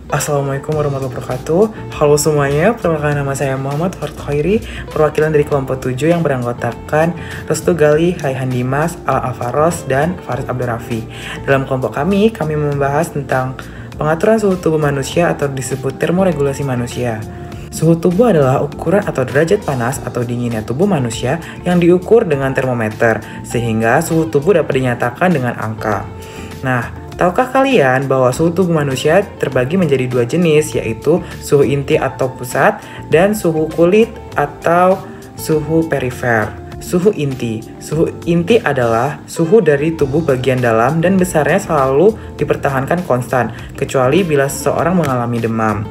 Assalamualaikum warahmatullahi wabarakatuh. Halo semuanya, perkenalkan nama saya Muhammad Farud Khairi, perwakilan dari kelompok 7 yang beranggotakan Restu Gali, Raihan Dimas, Alam Alfaros, dan Faris Abdul Rafi. Dalam kelompok kami membahas tentang pengaturan suhu tubuh manusia atau disebut termoregulasi manusia. Suhu tubuh adalah ukuran atau derajat panas atau dinginnya tubuh manusia yang diukur dengan termometer, sehingga suhu tubuh dapat dinyatakan dengan angka. Nah, tahukah kalian bahwa suhu tubuh manusia terbagi menjadi dua jenis, yaitu suhu inti atau pusat dan suhu kulit atau suhu perifer. Suhu inti adalah suhu dari tubuh bagian dalam dan besarnya selalu dipertahankan konstan, kecuali bila seseorang mengalami demam.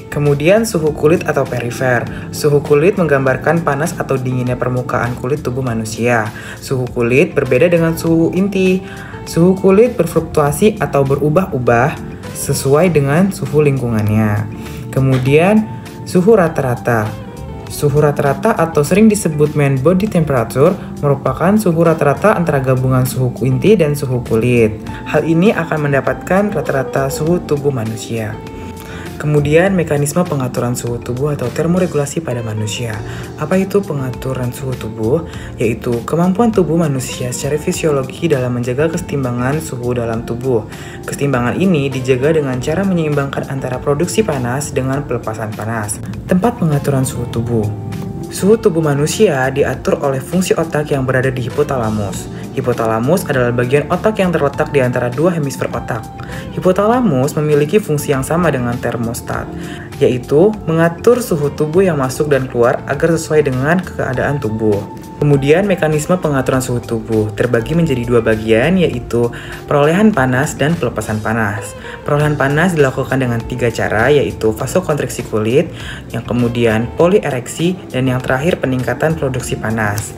Kemudian suhu kulit atau perifer. Suhu kulit menggambarkan panas atau dinginnya permukaan kulit tubuh manusia. Suhu kulit berbeda dengan suhu inti. Suhu kulit berfluktuasi atau berubah-ubah sesuai dengan suhu lingkungannya. Kemudian suhu rata-rata. Suhu rata-rata atau sering disebut mean body temperature merupakan suhu rata-rata antara gabungan suhu inti dan suhu kulit. Hal ini akan mendapatkan rata-rata suhu tubuh manusia. Kemudian mekanisme pengaturan suhu tubuh atau termoregulasi pada manusia. Apa itu pengaturan suhu tubuh? Yaitu kemampuan tubuh manusia secara fisiologi dalam menjaga kesetimbangan suhu dalam tubuh. Kesetimbangan ini dijaga dengan cara menyeimbangkan antara produksi panas dengan pelepasan panas. Tempat pengaturan suhu tubuh. Suhu tubuh manusia diatur oleh fungsi otak yang berada di hipotalamus. Hipotalamus adalah bagian otak yang terletak di antara dua hemisfer otak. Hipotalamus memiliki fungsi yang sama dengan termostat, yaitu mengatur suhu tubuh yang masuk dan keluar agar sesuai dengan keadaan tubuh. Kemudian mekanisme pengaturan suhu tubuh terbagi menjadi dua bagian, yaitu perolehan panas dan pelepasan panas. Perolehan panas dilakukan dengan 3 cara, yaitu vasokonstriksi kulit, yang kemudian poliereksi, dan yang terakhir peningkatan produksi panas.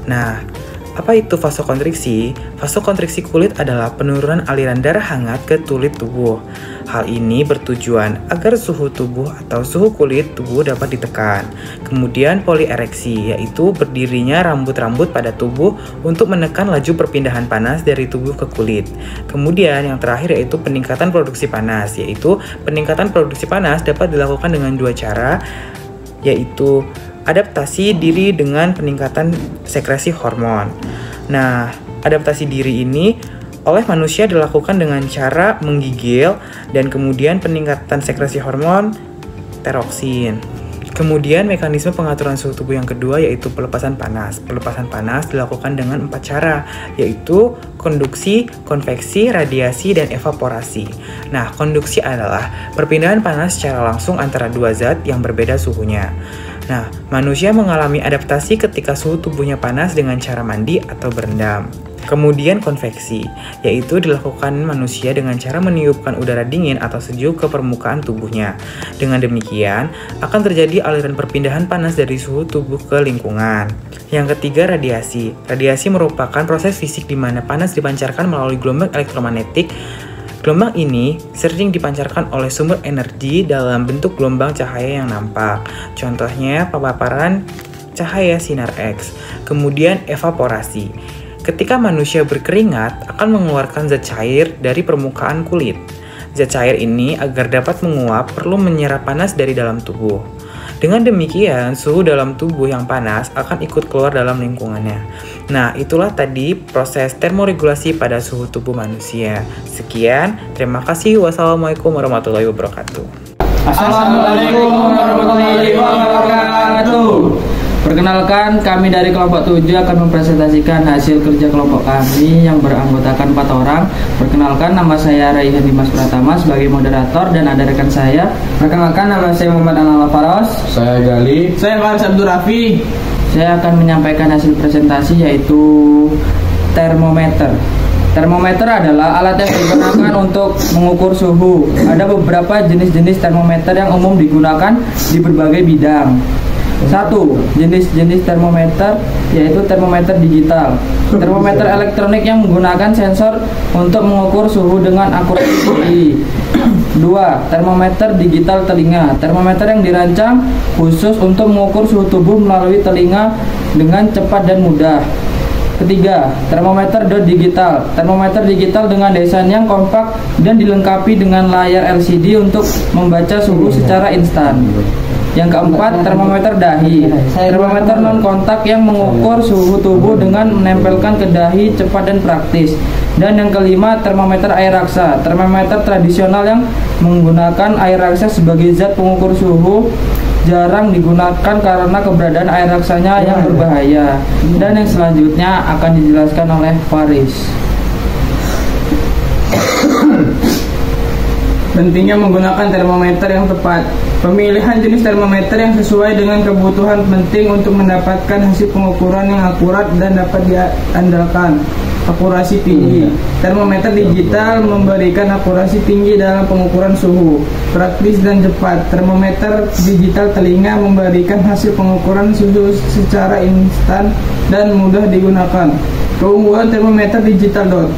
Nah, apa itu vasokonstriksi? Vasokonstriksi kulit adalah penurunan aliran darah hangat ke kulit tubuh. Hal ini bertujuan agar suhu tubuh atau suhu kulit tubuh dapat ditekan. Kemudian poliereksi, yaitu berdirinya rambut-rambut pada tubuh untuk menekan laju perpindahan panas dari tubuh ke kulit. Kemudian yang terakhir yaitu peningkatan produksi panas, yaitu peningkatan produksi panas dapat dilakukan dengan 2 cara, yaitu adaptasi diri dengan peningkatan sekresi hormon. Nah, adaptasi diri ini oleh manusia dilakukan dengan cara menggigil dan kemudian peningkatan sekresi hormon teroksin. Kemudian mekanisme pengaturan suhu tubuh yang kedua yaitu pelepasan panas. Pelepasan panas dilakukan dengan 4 cara, yaitu konduksi, konveksi, radiasi, dan evaporasi. Nah, konduksi adalah perpindahan panas secara langsung antara 2 zat yang berbeda suhunya. Nah, manusia mengalami adaptasi ketika suhu tubuhnya panas dengan cara mandi atau berendam. Kemudian konveksi, yaitu dilakukan manusia dengan cara meniupkan udara dingin atau sejuk ke permukaan tubuhnya. Dengan demikian, akan terjadi aliran perpindahan panas dari suhu tubuh ke lingkungan. Yang ketiga, radiasi. Radiasi merupakan proses fisik di mana panas dipancarkan melalui gelombang elektromagnetik. Gelombang ini sering dipancarkan oleh sumber energi dalam bentuk gelombang cahaya yang nampak. Contohnya paparan cahaya sinar X. Kemudian evaporasi. Ketika manusia berkeringat akan mengeluarkan zat cair dari permukaan kulit. Zat cair ini agar dapat menguap perlu menyerap panas dari dalam tubuh. Dengan demikian, suhu dalam tubuh yang panas akan ikut keluar dalam lingkungannya. Nah, itulah tadi proses termoregulasi pada suhu tubuh manusia. Sekian, terima kasih. Wassalamualaikum warahmatullahi wabarakatuh. Assalamualaikum warahmatullahi wabarakatuh. Perkenalkan, kami dari kelompok 7 akan mempresentasikan hasil kerja kelompok kami yang beranggotakan 4 orang. Perkenalkan, nama saya Raihan Dimas Pratama sebagai moderator dan ada rekan saya. Perkenalkan, nama saya Muhammad Alam Alfaros. Saya Gali. Saya Faris Abdul Rafi. Saya akan menyampaikan hasil presentasi yaitu termometer. Termometer adalah alat yang digunakan untuk mengukur suhu. Ada beberapa jenis-jenis termometer yang umum digunakan di berbagai bidang. 1. Jenis-jenis termometer yaitu termometer digital. Termometer elektronik yang menggunakan sensor untuk mengukur suhu dengan akurasi tinggi. 2. Termometer digital telinga. Termometer yang dirancang khusus untuk mengukur suhu tubuh melalui telinga dengan cepat dan mudah. Ketiga, termometer digital. Termometer digital dengan desain yang kompak dan dilengkapi dengan layar LCD untuk membaca suhu secara instan. Yang keempat, termometer dahi. Termometer non kontak yang mengukur suhu tubuh dengan menempelkan ke dahi, cepat dan praktis. Dan yang kelima, termometer air raksa. Termometer tradisional yang menggunakan air raksa sebagai zat pengukur suhu jarang digunakan karena keberadaan air raksanya yang berbahaya. Dan yang selanjutnya akan dijelaskan oleh Faris. Pentingnya menggunakan termometer yang tepat. Pemilihan jenis termometer yang sesuai dengan kebutuhan penting untuk mendapatkan hasil pengukuran yang akurat dan dapat diandalkan. Akurasi tinggi. Termometer digital memberikan akurasi tinggi dalam pengukuran suhu, praktis dan cepat. Termometer digital telinga memberikan hasil pengukuran suhu secara instan dan mudah digunakan. Keunggulan termometer digital.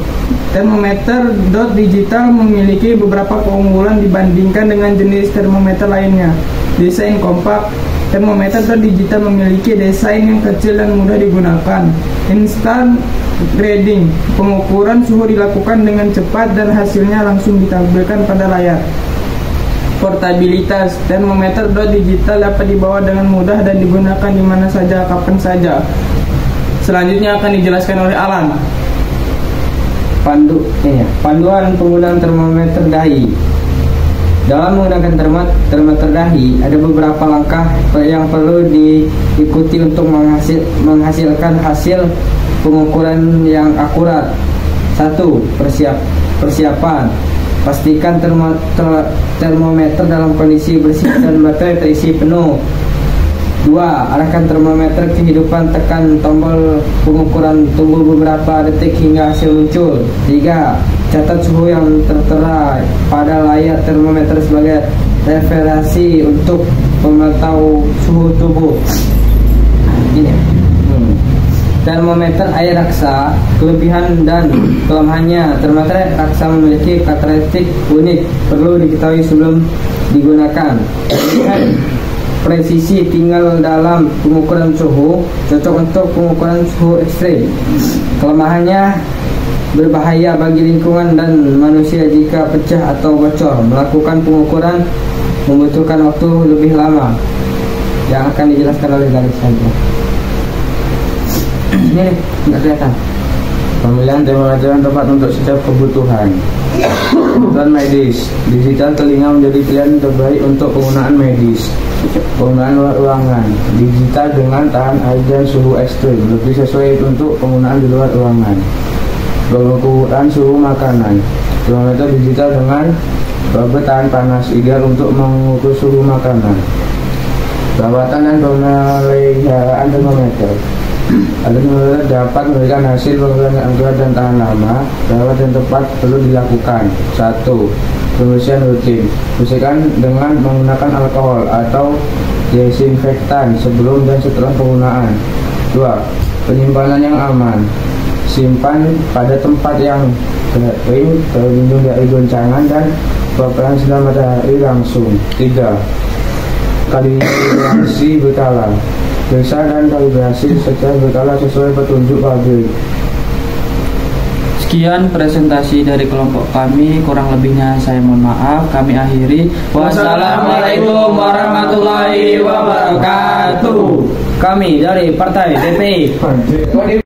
Termometer digital memiliki beberapa keunggulan dibandingkan dengan jenis termometer lainnya. Desain kompak. Termometer digital memiliki desain yang kecil dan mudah digunakan. Instant reading. Pengukuran suhu dilakukan dengan cepat dan hasilnya langsung ditampilkan pada layar. Portabilitas. Termometer digital dapat dibawa dengan mudah dan digunakan di mana saja, kapan saja. Selanjutnya akan dijelaskan oleh Alan. Panduan penggunaan termometer dahi. Dalam menggunakan termometer dahi, ada beberapa langkah yang perlu diikuti untuk menghasilkan hasil pengukuran yang akurat. 1. Persiapan. Pastikan termometer dalam kondisi bersih dan baterai terisi penuh. 2. Arahkan termometer ke kehidupan, tekan tombol pengukuran, tunggu beberapa detik hingga hasil muncul. 3. Catat suhu yang tertera pada layar termometer sebagai referensi untuk memantau suhu tubuh. Termometer air raksa. Kelebihan dan kelemahannya. Termometer air raksa memiliki karakteristik unik, perlu diketahui sebelum digunakan. Presisi tinggal dalam pengukuran suhu, cocok untuk pengukuran suhu ekstrim. Kelemahannya, berbahaya bagi lingkungan dan manusia jika pecah atau bocor. Melakukan pengukuran membutuhkan waktu lebih lama, yang akan dijelaskan oleh Garis saja. Ini nih, nggak kelihatan. Pemilihan termometer yang tepat untuk setiap kebutuhan. Kebutuhan medis. Digital telinga menjadi pilihan terbaik untuk penggunaan medis. Penggunaan luar ruangan. Digital dengan tahan air dan suhu ekstrim, lebih sesuai untuk penggunaan di luar ruangan. Pengukuran suhu makanan. Termometer digital dengan bobot tahan panas, ideal untuk mengukur suhu makanan. Perawatan dan pemeliharaan termometer. Agar termometer dapat memberikan hasil pengukuran yang akurat dan tahan lama, perawatan yang tepat perlu dilakukan. 1. Pembersihan rutin. Bersihkan dengan menggunakan alkohol atau desinfektan sebelum dan setelah penggunaan. 2. Penyimpanan yang aman. Simpan pada tempat yang kering, terlindung dari goncangan dan paparan sinar matahari langsung. 3. Kalibrasi berkala. Periksa dan kalibrasi secara berkala sesuai petunjuk pabrik. Sekian presentasi dari kelompok kami, kurang lebihnya saya mohon maaf. Kami akhiri. Wassalamualaikum warahmatullahi wabarakatuh. Kami dari Partai DPI